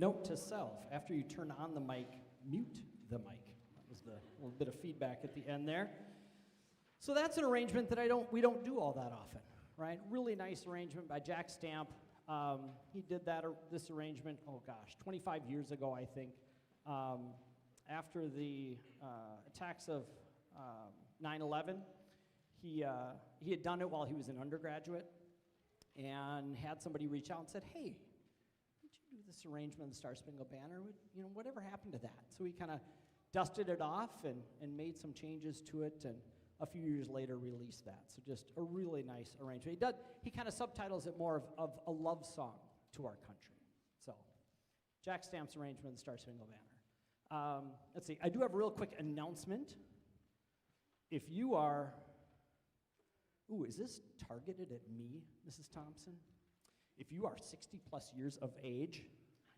Note to self, after you turn on the mic, mute the mic. That was the little bit of feedback at the end there. So that's an arrangement that we don't do all that often, right? Really nice arrangement by Jack Stamp. He did this arrangement, 25 years ago, I think, after the attacks of 9/11. He had done it while he was an undergraduate and had somebody reach out and said, hey, would you do this arrangement of the Star Spangled Banner? Whatever happened to that? So he kind of dusted it off and made some changes to it, and a few years later released that. So just a really nice arrangement. He kind of subtitles it more of a love song to our country. So Jack Stamp's arrangement of the Star Spangled Banner. Let's see, I do have a real quick announcement. If you are, is this targeted at me, Mrs. Thompson? If you are 60 plus years of age,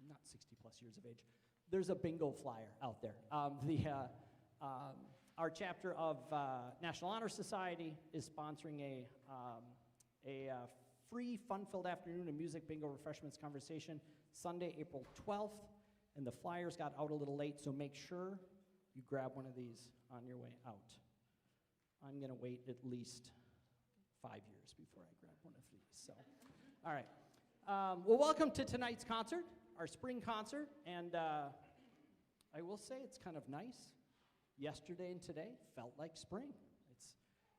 I'm not 60 plus years of age, there's a bingo flyer out there. Our chapter of National Honor Society is sponsoring a free fun-filled afternoon of music, bingo, refreshments, conversation, Sunday, April 12th, and the flyers got out a little late, so make sure you grab one of these on your way out. I'm going to wait at least 5 years before I grab one of these. So, all right. Well, welcome to tonight's concert, our spring concert, and I will say it's kind of nice. Yesterday and today felt like spring. It's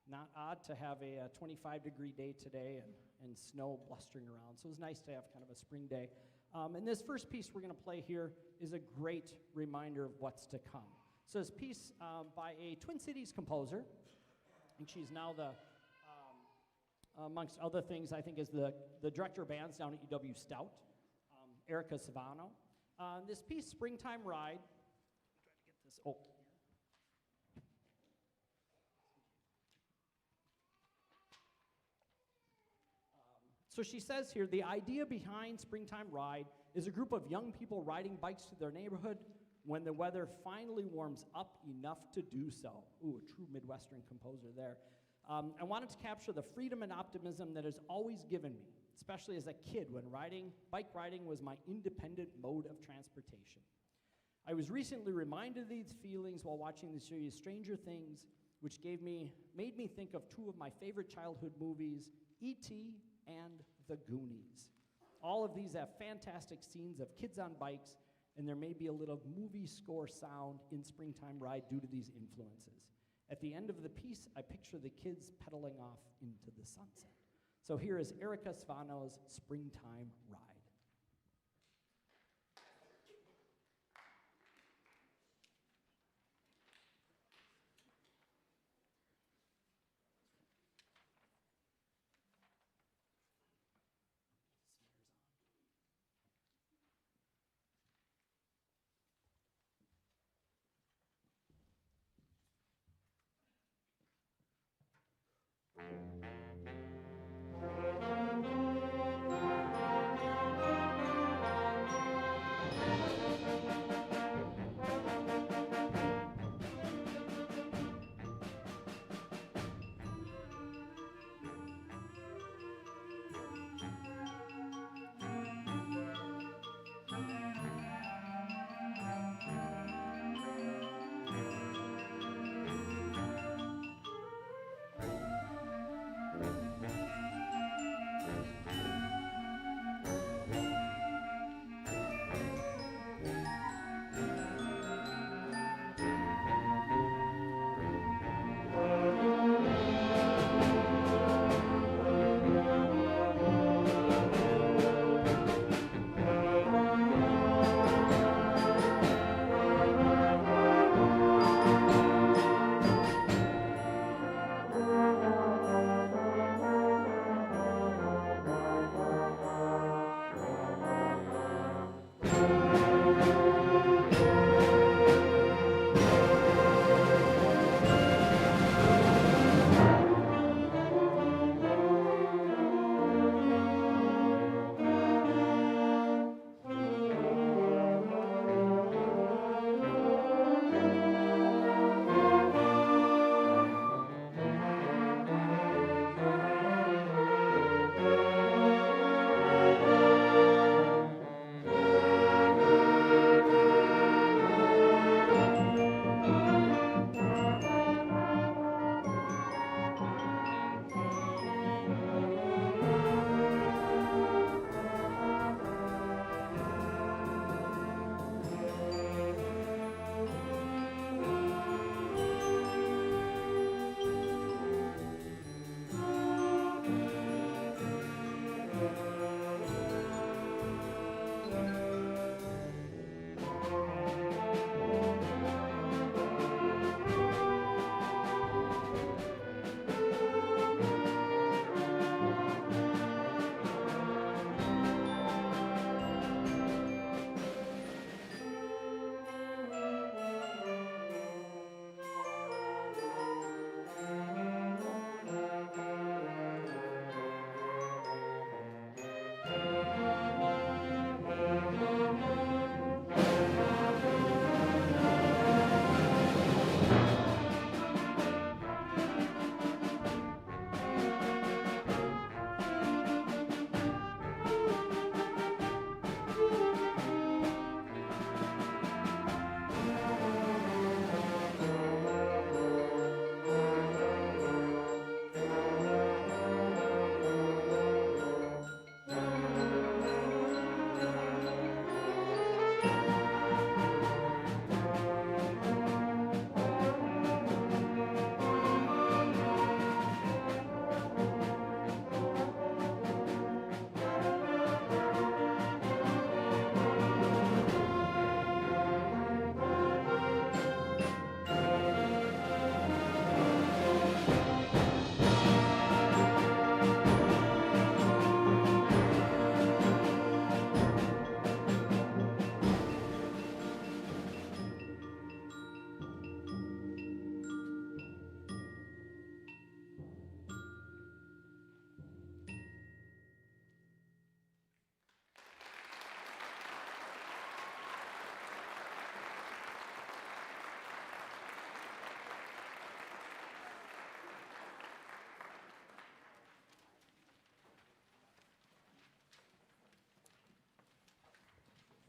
not odd to have a 25-degree day today and snow blustering around, so it was nice to have kind of a spring day. And this first piece we're going to play here is a great reminder of what's to come. So this piece by a Twin Cities composer, and she's now amongst other things, I think, is the director of bands down at UW Stout, Erica Savano. This piece, Springtime Ride, I'm trying to get this, So she says here, the idea behind Springtime Ride is a group of young people riding bikes to their neighborhood when the weather finally warms up enough to do so. Ooh, a true Midwestern composer there. I wanted to capture the freedom and optimism that has always given me, especially as a kid when bike riding was my independent mode of transportation. I was recently reminded of these feelings while watching the series Stranger Things, which made me think of two of my favorite childhood movies, E.T. and The Goonies. All of these have fantastic scenes of kids on bikes, and there may be a little movie score sound in Springtime Ride due to these influences. At the end of the piece, I picture the kids pedaling off into the sunset. So here is Erica Savano's Springtime Ride.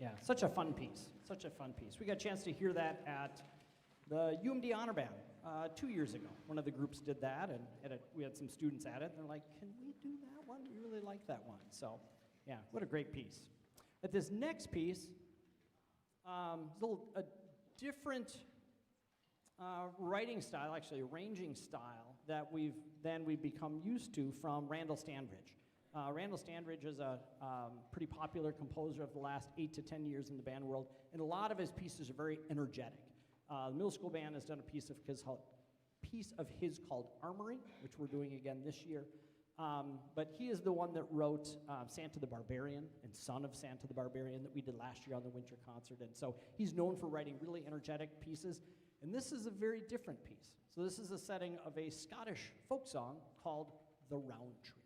Yeah, such a fun piece. Such a fun piece. We got a chance to hear that at the UMD Honor Band 2 years ago. One of the groups did that, and we had some students at it. And they're like, "Can we do that one? We really like that one." So, yeah, what a great piece. But this next piece is a different writing style, actually arranging style, that we've become used to from Randall Standridge. Randall Standridge is a pretty popular composer of the last 8 to 10 years in the band world, and a lot of his pieces are very energetic. The middle school band has done a piece of his called Armory, which we're doing again this year. But he is the one that wrote Santa the Barbarian and Son of Santa the Barbarian that we did last year on the winter concert. And so he's known for writing really energetic pieces. And this is a very different piece. So this is a setting of a Scottish folk song called The Round Tree.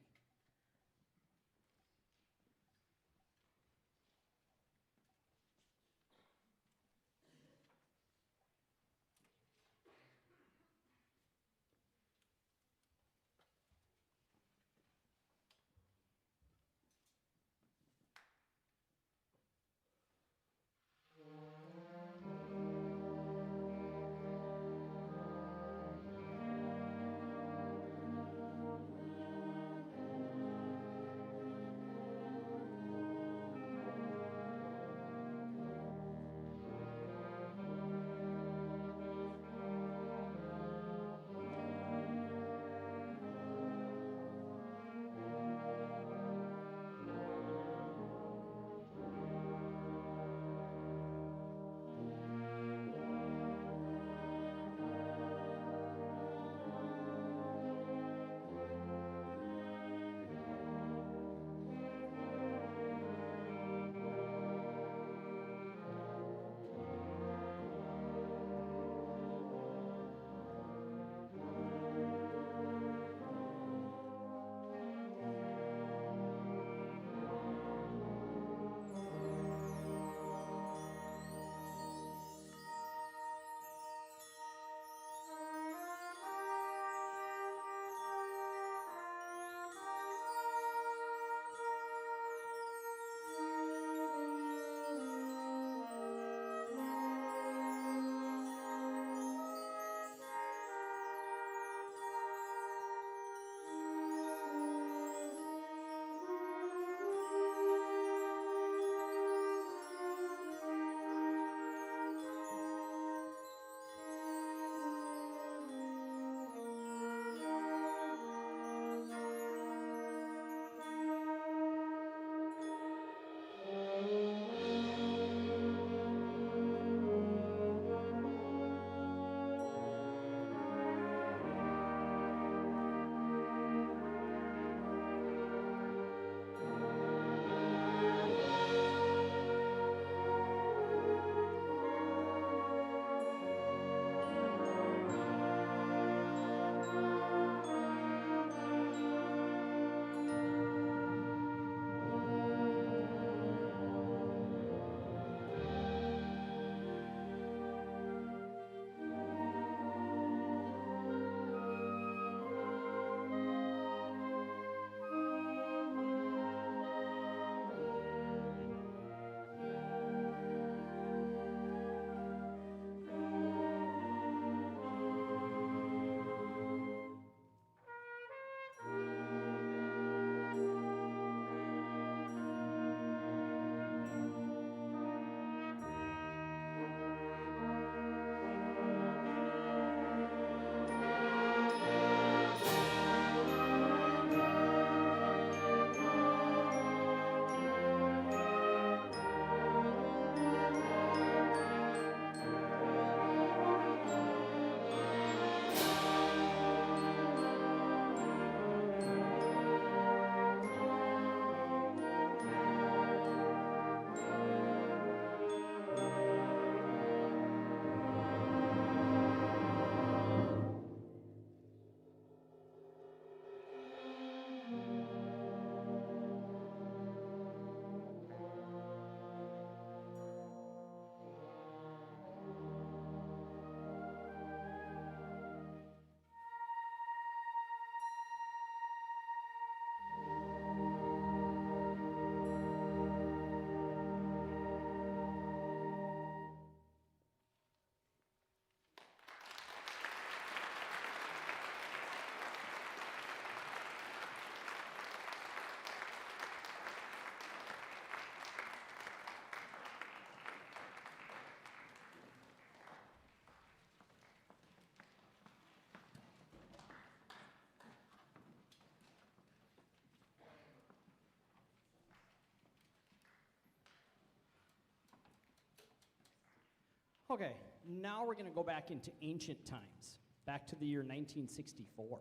Okay, now we're going to go back into ancient times, back to the year 1964.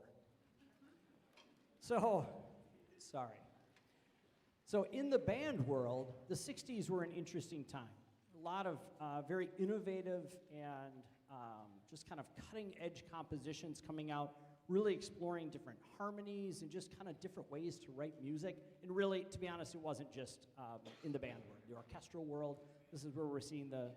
So, sorry. So in the band world, the 60s were an interesting time. A lot of very innovative and just kind of cutting edge compositions coming out, really exploring different harmonies and just kind of different ways to write music. And really, to be honest, it wasn't just in the band world, the orchestral world. This is where we're seeing the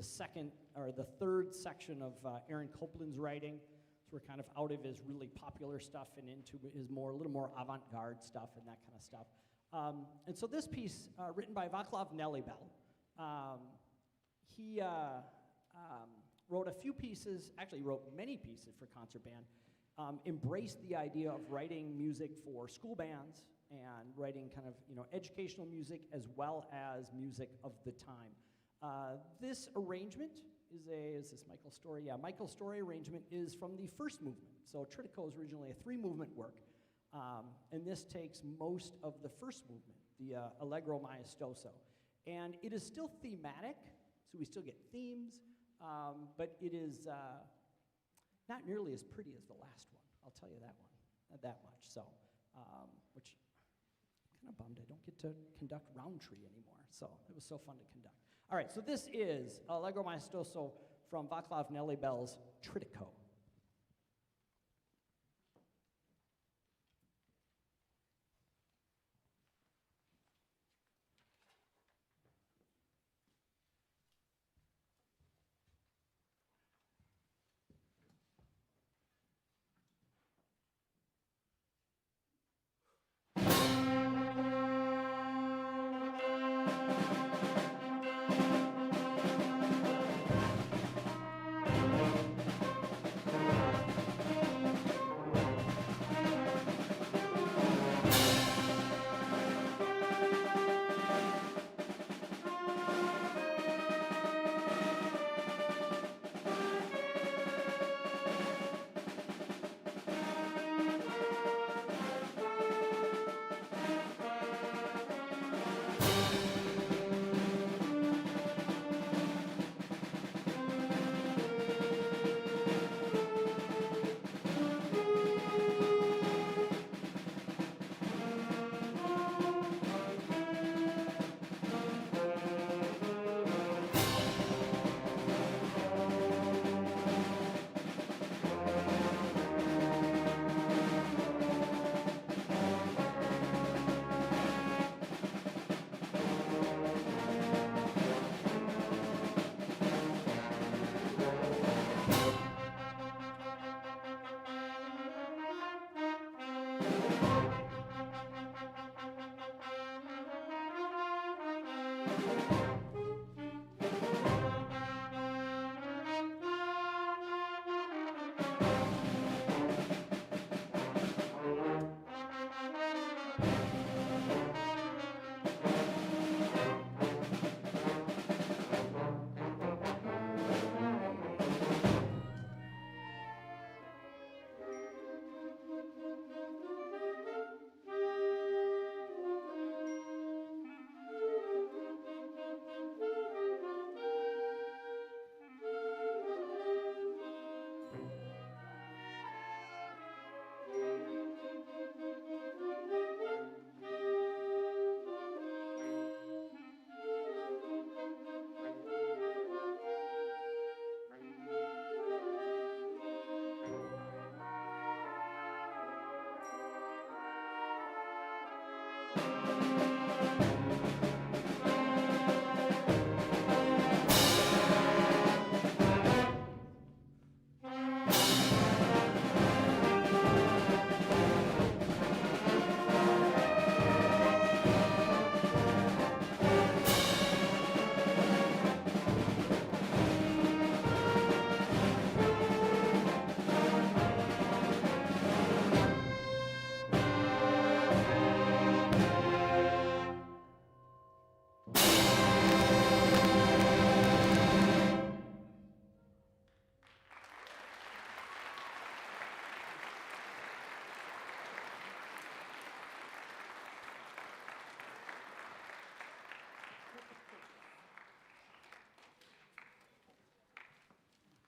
second or the third section of Aaron Copland's writing. So we're kind of out of his really popular stuff and into his a little more avant-garde stuff and that kind of stuff. And so this piece, written by Václav Nelibel, he wrote a few pieces, actually wrote many pieces for concert band, embraced the idea of writing music for school bands and writing kind of, educational music as well as music of the time. This arrangement is this Michael Story? Yeah, Michael Story arrangement is from the first movement. So Tritico is originally a 3-movement work, and this takes most of the first movement, the Allegro Maestoso. And it is still thematic, so we still get themes, but it is not nearly as pretty as the last one. I'll tell you that one, not that much. So, which I'm kind of bummed I don't get to conduct Roundtree anymore. So it was so fun to conduct. All right, so this is Allegro Maestoso from Václav Nelibel's Tritico.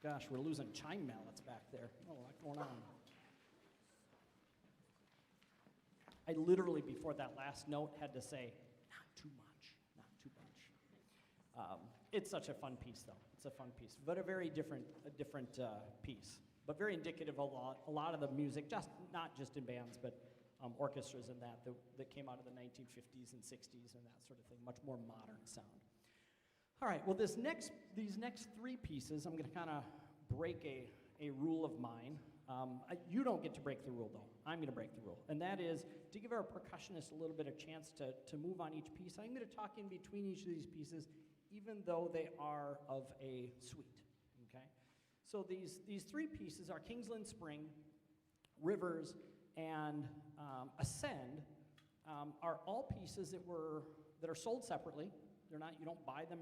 Gosh, we're losing chime mallets back there. Oh, a lot going on. I literally, before that last note, had to say, not too much, not too much. It's such a fun piece, though. It's a fun piece, but a very different piece, but very indicative of a lot of the music, not just in bands, but orchestras and that came out of the 1950s and 60s and that sort of thing, much more modern sound. All right, well, these next three pieces, I'm going to kind of break a rule of mine. You don't get to break the rule, though. I'm going to break the rule, and that is to give our percussionists a little bit of chance to move on each piece. I'm going to talk in between each of these pieces, even though they are of a suite, okay? So these three pieces are Kingsland Spring, Rivers, and Ascend, are all pieces that are sold separately. They're not, you don't buy them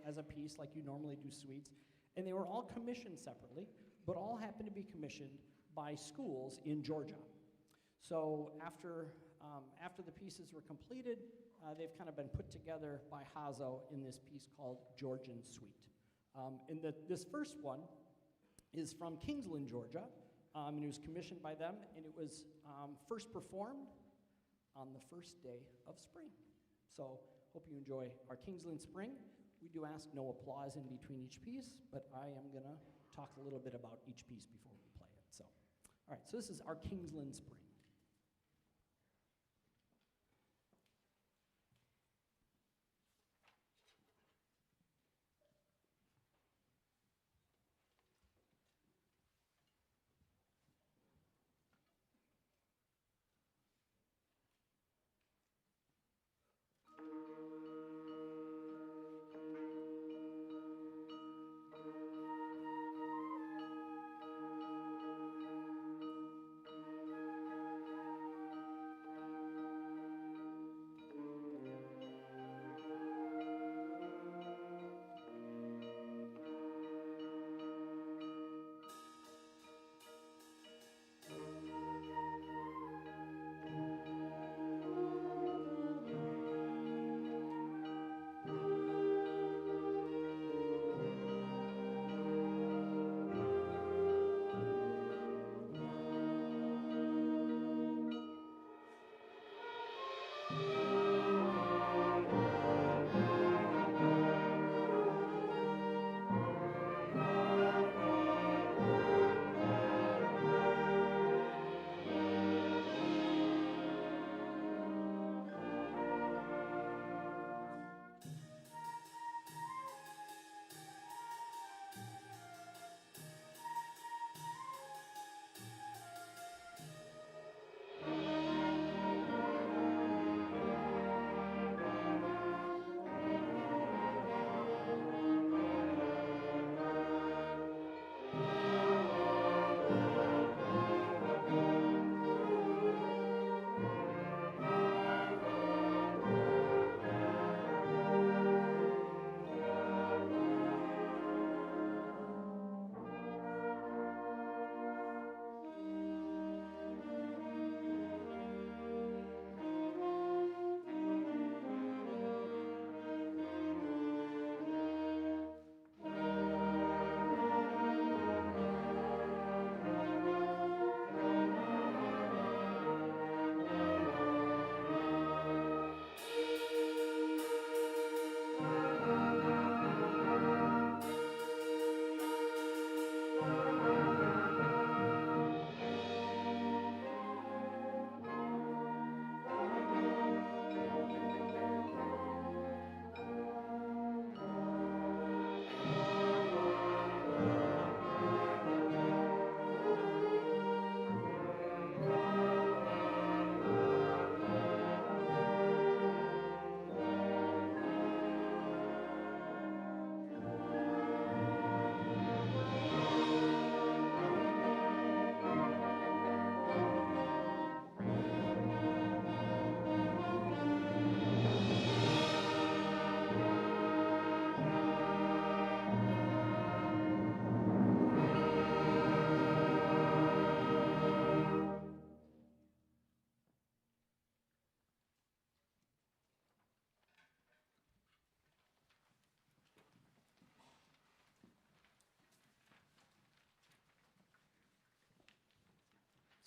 as a piece like you normally do suites, and they were all commissioned separately, but all happen to be commissioned by schools in Georgia. So after the pieces were completed, they've kind of been put together by Hazo in this piece called Georgian Suite. This first one is from Kingsland, Georgia, and it was commissioned by them, and it was first performed on the first day of spring. So hope you enjoy our Kingsland Spring. We do ask no applause in between each piece, but I am going to talk a little bit about each piece before we play it. So, all right, so this is our Kingsland Spring.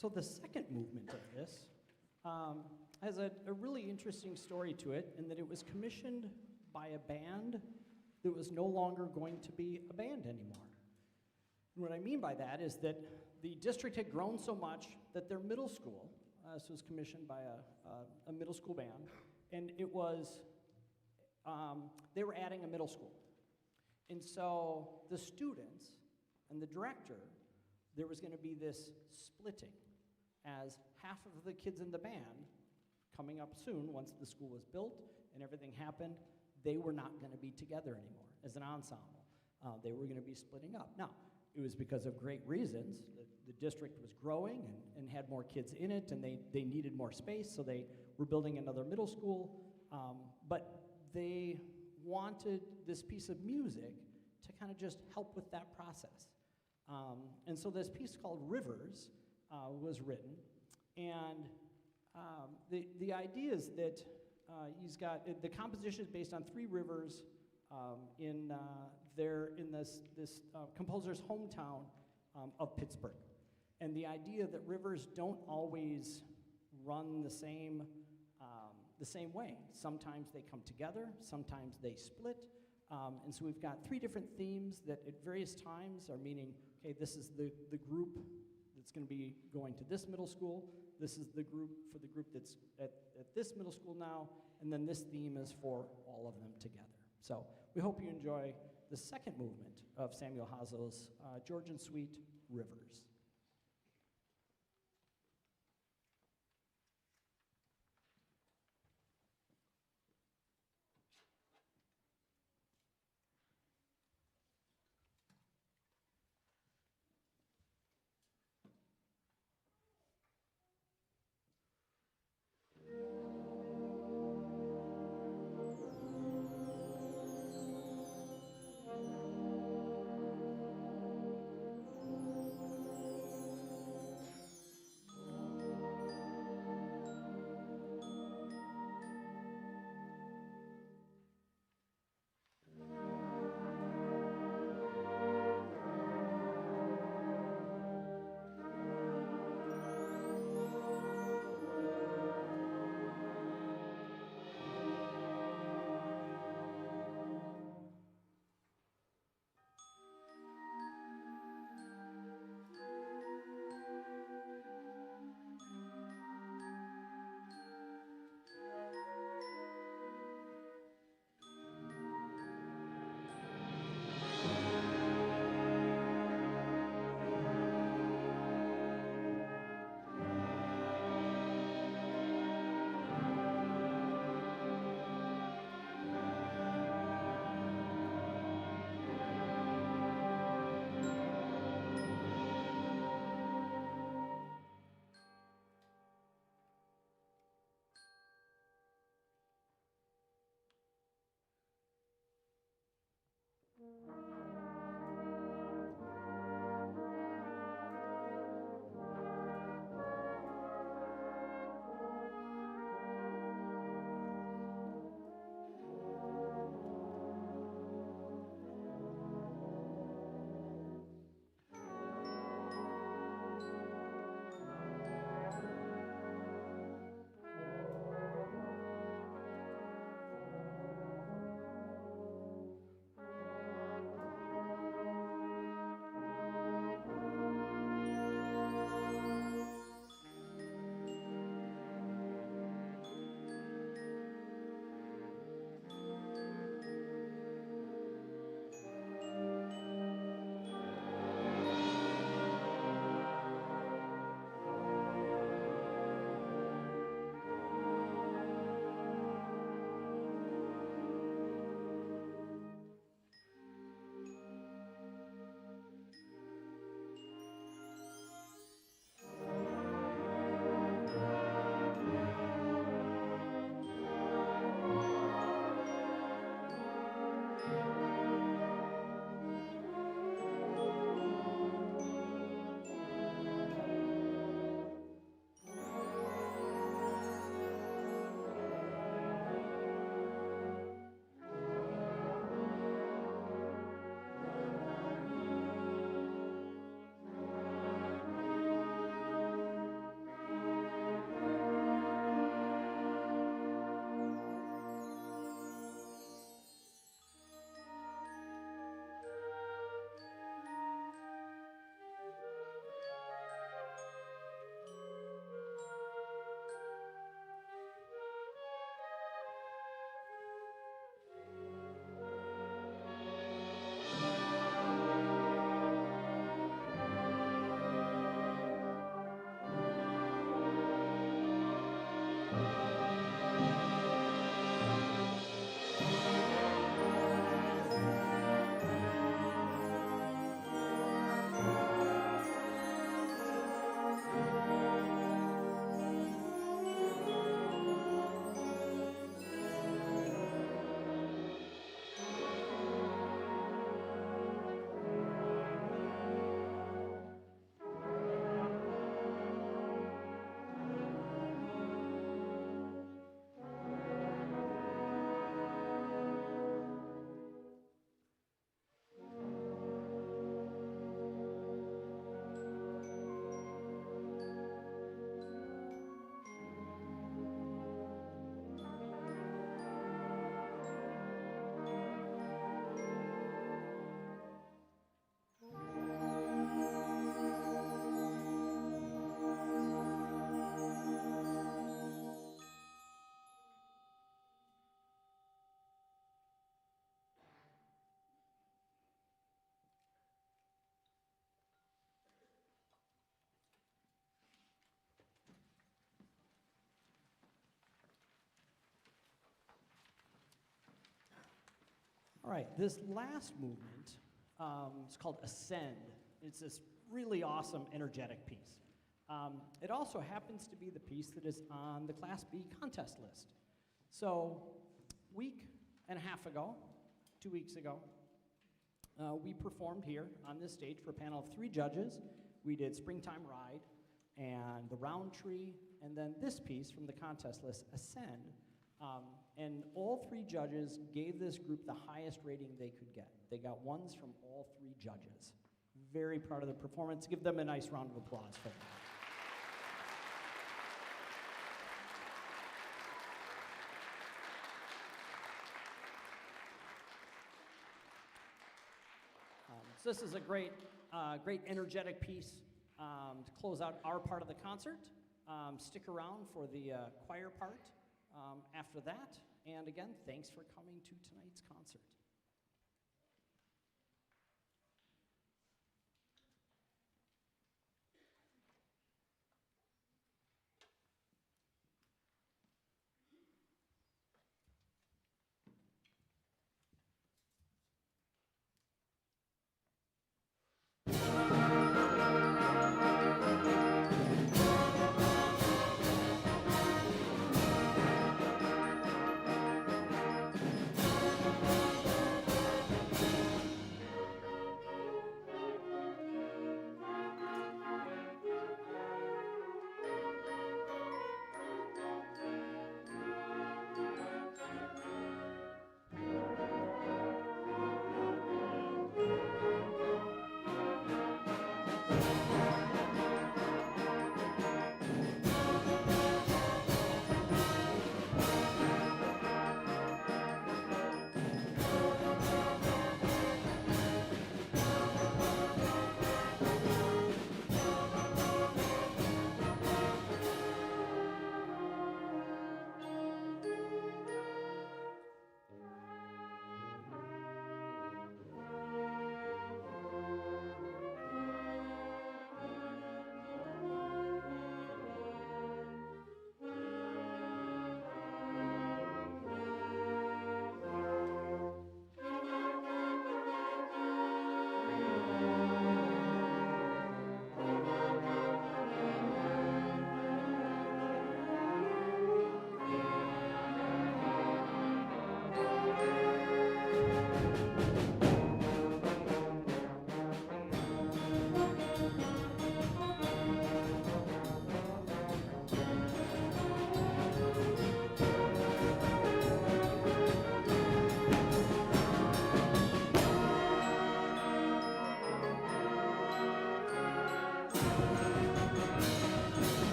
So the second movement of this has a really interesting story to it in that it was commissioned by a band that was no longer going to be a band anymore. And what I mean by that is that the district had grown so much that their middle school, this was commissioned by a middle school band, and it was, they were adding a middle school. And so the students and the director, there was going to be this splitting as half of the kids in the band, coming up soon, once the school was built and everything happened, they were not going to be together anymore as an ensemble. They were going to be splitting up. Now, it was because of great reasons. The district was growing and had more kids in it, and they needed more space, so they were building another middle school. But they wanted this piece of music to kind of just help with that process. And so this piece called Rivers was written, and the idea is that he's got, the composition is based on 3 rivers in this composer's hometown of Pittsburgh. And the idea that rivers don't always run the same way. Sometimes they come together, sometimes they split. And so we've got 3 different themes that at various times are meaning, okay, this is the group that's going to be going to this middle school. This is the group for the group that's at this middle school now. And then this theme is for all of them together. So we hope you enjoy the second movement of Samuel Hazo's Georgian Suite, Rivers. All right, this last movement is called Ascend. It's this really awesome, energetic piece. It also happens to be the piece that is on the Class B contest list. So, week and a half ago, 2 weeks ago, we performed here on this stage for a panel of 3 judges. We did Springtime Ride and the Round Tree, and then this piece from the contest list, Ascend. And all 3 judges gave this group the highest rating they could get. They got 1s from all 3 judges. Very proud of the performance. Give them a nice round of applause for that. So this is a great energetic piece to close out our part of the concert. Stick around for the choir part after that. And again, thanks for coming to tonight's concert.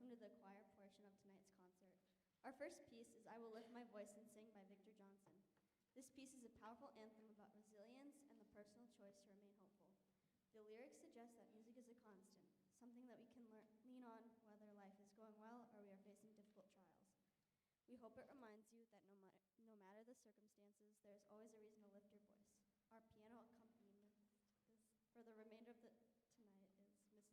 welcome to the choir portion of tonight's concert. Our first piece is I Will Lift My Voice and Sing by Victor Johnson. This piece is a powerful anthem about resilience and the personal choice to remain hopeful. The lyrics suggest that music is a constant, something that we can lean on whether life is going well or we are facing difficult trials. We hope it reminds you that no matter the circumstances, there is always a reason to lift your voice. Our piano accompanist for the remainder of tonight is Mrs. Janice McComber.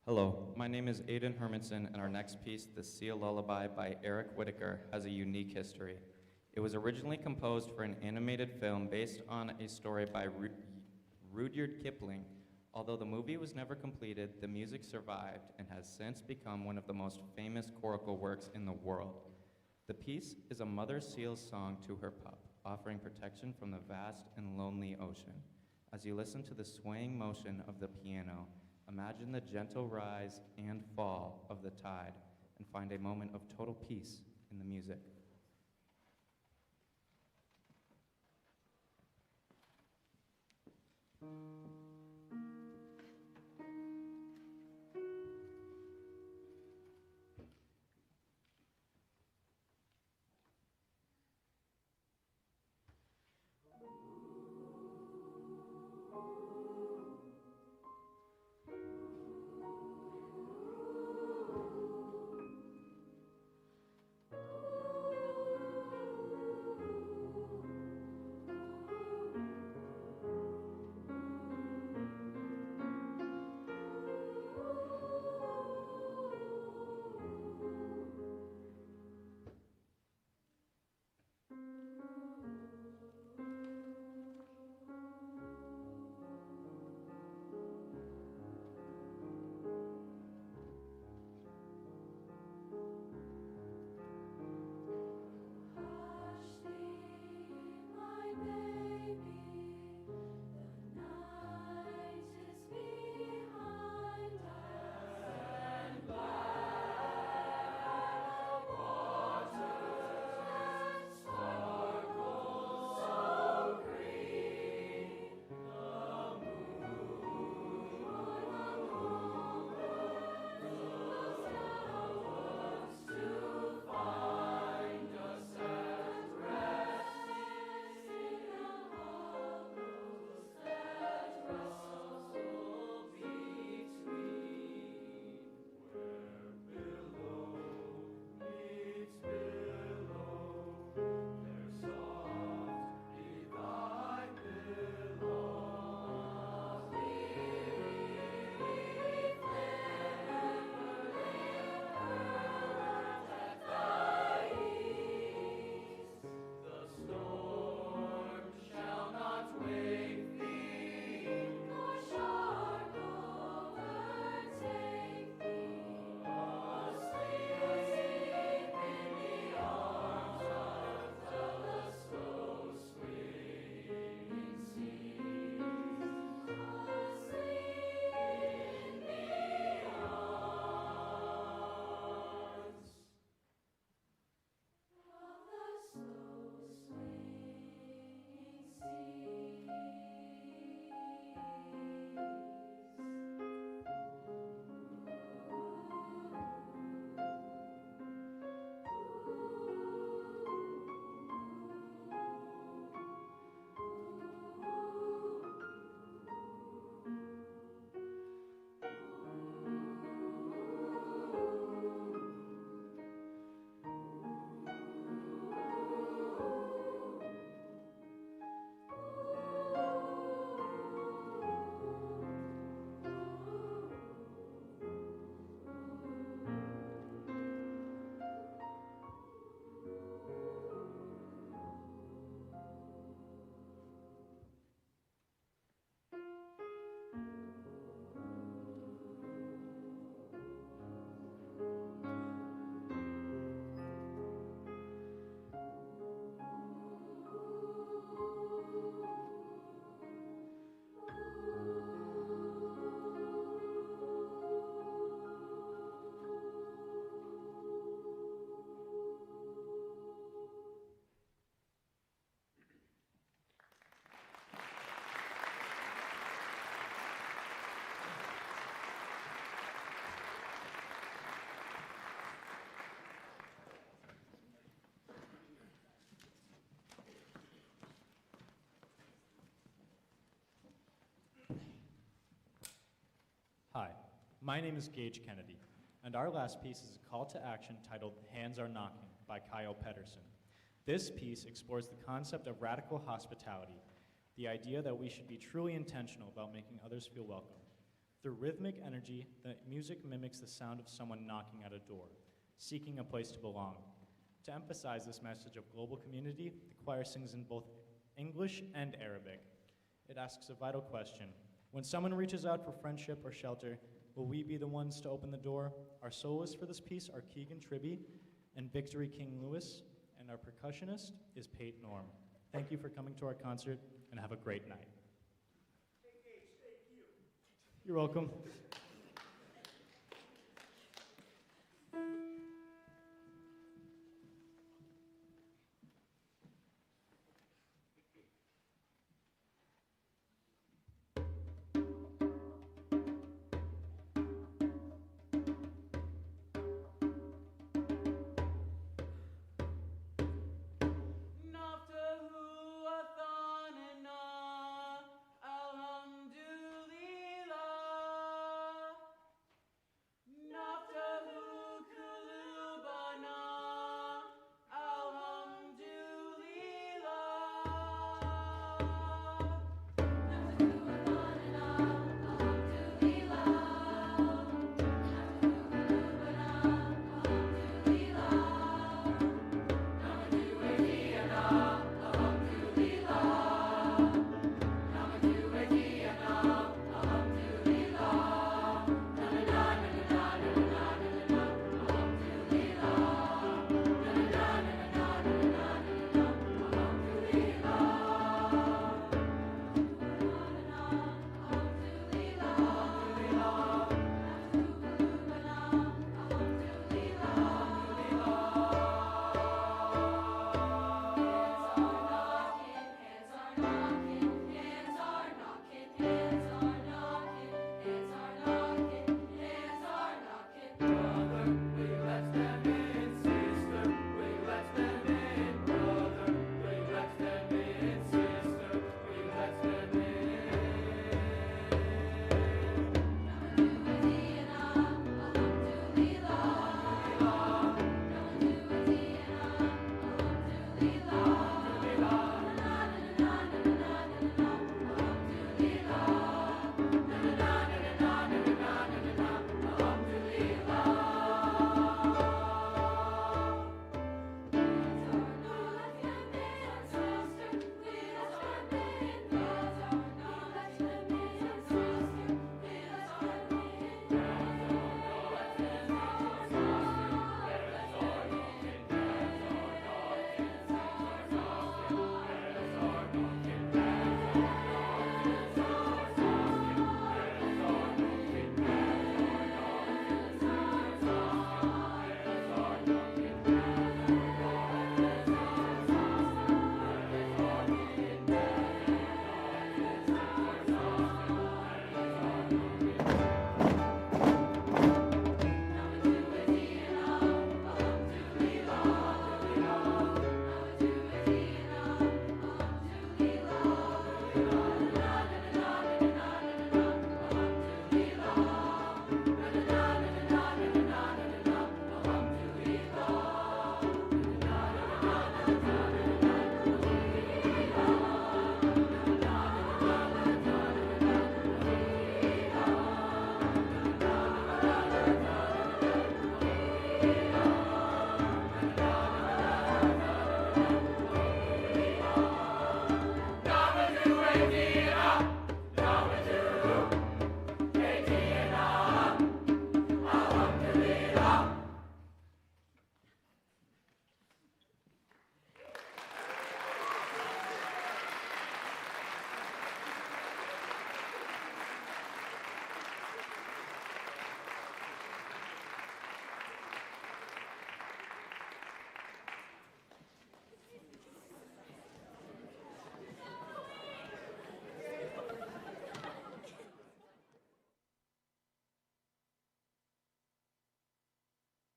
Hello, my name is Aidan Hermanson, and our next piece, The Seal Lullaby by Eric Whitacre, has a unique history. It was originally composed for an animated film based on a story by Rudyard Kipling. Although the movie was never completed, the music survived and has since become one of the most famous choral works in the world. The piece is a mother seal's song to her pup, offering protection from the vast and lonely ocean. As you listen to the swaying motion of the piano, imagine the gentle rise and fall of the tide and find a moment of total peace in the music. My name is Gage Kennedy, and our last piece is a call to action titled Hands Are Knocking by Kyle Pedersen. This piece explores the concept of radical hospitality, the idea that we should be truly intentional about making others feel welcome. Through rhythmic energy, the music mimics the sound of someone knocking at a door, seeking a place to belong. To emphasize this message of global community, the choir sings in both English and Arabic. It asks a vital question. When someone reaches out for friendship or shelter, will we be the ones to open the door? Our soloists for this piece are Keegan Tribby and Victory King Lewis, and our percussionist is Pate Norm. Thank you for coming to our concert, and have a great night. Stay cute. You're welcome.